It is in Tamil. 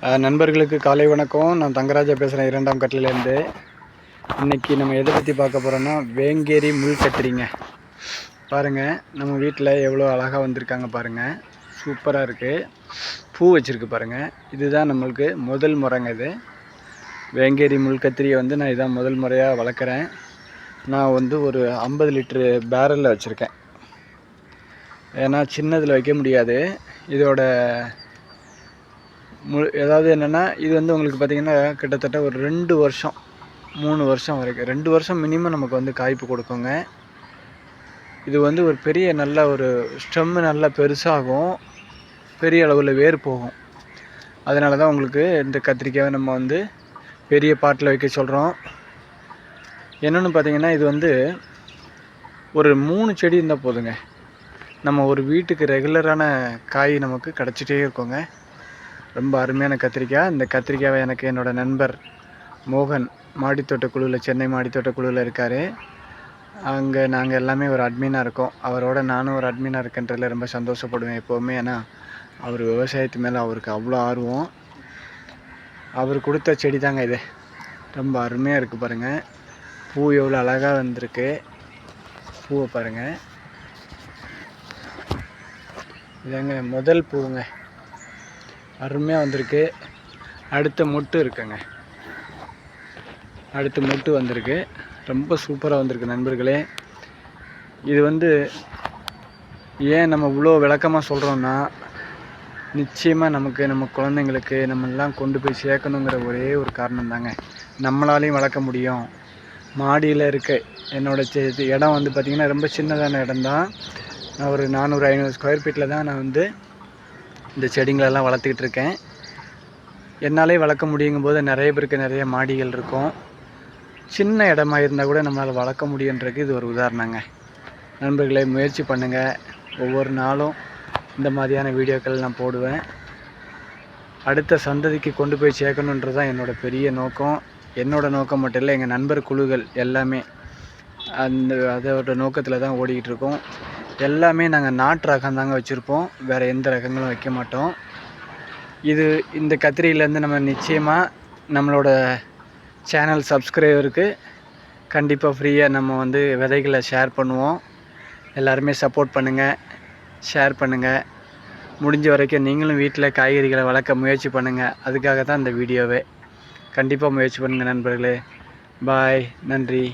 நண்பர்களுக்கு காலை வணக்கம். நான் தங்கராஜா பேசுகிறேன், 2ஆம் கட்டிலேருந்து. இன்றைக்கி நம்ம எதை பற்றி பார்க்க போகிறோன்னா, வேங்கேரி முள் கத்திரிங்க. பாருங்கள், நம்ம வீட்டில் எவ்வளோ அழகாக வந்திருக்காங்க பாருங்கள். சூப்பராக இருக்குது. பூ வச்சுருக்கு பாருங்கள். இதுதான் நம்மளுக்கு முதல் முறைங்க. இது வேங்கேரி முள் கத்திரியை வந்து நான் இதான் முதல் முறையாக வளர்க்குறேன். நான் வந்து ஒரு 50 லிட்ரு பேரலில் வச்சுருக்கேன். ஏன்னா சின்னதில் வைக்க முடியாது. இதோட ஏதாவது என்னென்னா, இது வந்து உங்களுக்கு பார்த்திங்கன்னா கிட்டத்தட்ட ஒரு 2 வருஷம் 3 வருஷம் வரைக்கும் 2 வருஷம் மினிமம் நமக்கு வந்து காய்ப்பு கொடுக்குங்க. இது வந்து ஒரு பெரிய நல்ல ஒரு ஸ்டெம்மு நல்லா பெருசாகும், பெரிய அளவில் வேர் போகும். அதனால தான் உங்களுக்கு இந்த கத்திரிக்காயை நம்ம வந்து பெரிய பாட்டில் வைக்க சொல்கிறோம். என்னென்னு பார்த்திங்கன்னா, இது வந்து ஒரு 3 செடி இருந்தால் போதுங்க. நம்ம ஒரு வீட்டுக்கு ரெகுலரான காய் நமக்கு கிடச்சிட்டே இருக்கோங்க. ரொம்ப அருமையான கத்திரிக்காய். இந்த கத்திரிக்காவை எனக்கு என்னோடய நண்பர் மோகன் மாடித்தோட்ட குழுவில், சென்னை மாடித்தோட்ட குழுவில் இருக்கார். அங்கே நாங்கள் எல்லாமே ஒரு அட்மினாக இருக்கோம். அவரோட நானும் ஒரு அட்மினாக இருக்கன்றதில் ரொம்ப சந்தோஷப்படுவேன் எப்போவுமே. ஏன்னா அவர் விவசாயத்து மேலே அவருக்கு அவ்வளோ ஆர்வம். அவர் கொடுத்த செடி தாங்க இது. ரொம்ப அருமையாக இருக்குது பாருங்கள். பூ எவ்வளோ அழகாக வந்திருக்கு. பூவை பாருங்கள். இதாங்க முதல் பூவுங்க. அருமையாக வந்திருக்கு. அடுத்த மொட்டு இருக்குங்க. அடுத்த மொட்டு வந்திருக்கு. ரொம்ப சூப்பராக வந்திருக்கு நண்பர்களே. இது வந்து ஏன் நம்ம இவ்வளோ விளக்கமாக சொல்கிறோன்னா, நிச்சயமாக நம்ம குழந்தைங்களுக்கு நம்மெல்லாம் கொண்டு போய் சேர்க்கணுங்கிற ஒரே ஒரு காரணம் தாங்க. நம்மளாலையும் வளர்க்க முடியும். மாடியில் இருக்க என்னோடய இடம் வந்து பார்த்திங்கன்னா ரொம்ப சின்னதான இடம் தான். நான் ஒரு 400-500 ஸ்கொயர் ஃபீட்டில் தான் நான் வந்து இந்த செடிங்களெல்லாம் வளர்த்துக்கிட்டு இருக்கேன். என்னாலே வளர்க்க முடியுங்கும்போது நிறைய பேருக்கு நிறைய மாடிகள் இருக்கும். சின்ன இடமா இருந்தால் கூட நம்மளால் வளர்க்க முடியுன்றதுக்கு இது ஒரு உதாரணங்க. நண்பர்களே, முயற்சி பண்ணுங்கள். ஒவ்வொரு நாளும் இந்த மாதிரியான வீடியோக்கள் நான் போடுவேன். அடுத்த சந்ததிக்கு கொண்டு போய் சேர்க்கணுன்றது தான் என்னோடய பெரிய நோக்கம். என்னோடய நோக்கம் மட்டும் இல்லை, எங்கள் நண்பர் குழுக்கள் எல்லாமே அதோட நோக்கத்தில் தான் ஓடிக்கிட்டு இருக்கோம். எல்லாமே நாங்கள் நாட்டு ரகம் தாங்க வச்சுருப்போம். வேறு எந்த ரகங்களும் வைக்க மாட்டோம். இந்த கத்திரியிலேருந்து நம்ம நிச்சயமாக நம்மளோட சேனல் சப்ஸ்கிரைபருக்கு கண்டிப்பாக ஃப்ரீயாக நம்ம வந்து விதைகளை ஷேர் பண்ணுவோம். எல்லாருமே சப்போர்ட் பண்ணுங்கள், ஷேர் பண்ணுங்கள். முடிஞ்ச வரைக்கும் நீங்களும் வீட்டில் காய்கறிகளை வளர்க்க முயற்சி பண்ணுங்கள். அதுக்காக தான் இந்த வீடியோவே. கண்டிப்பாக முயற்சி பண்ணுங்கள் நண்பர்களே. பாய். நன்றி.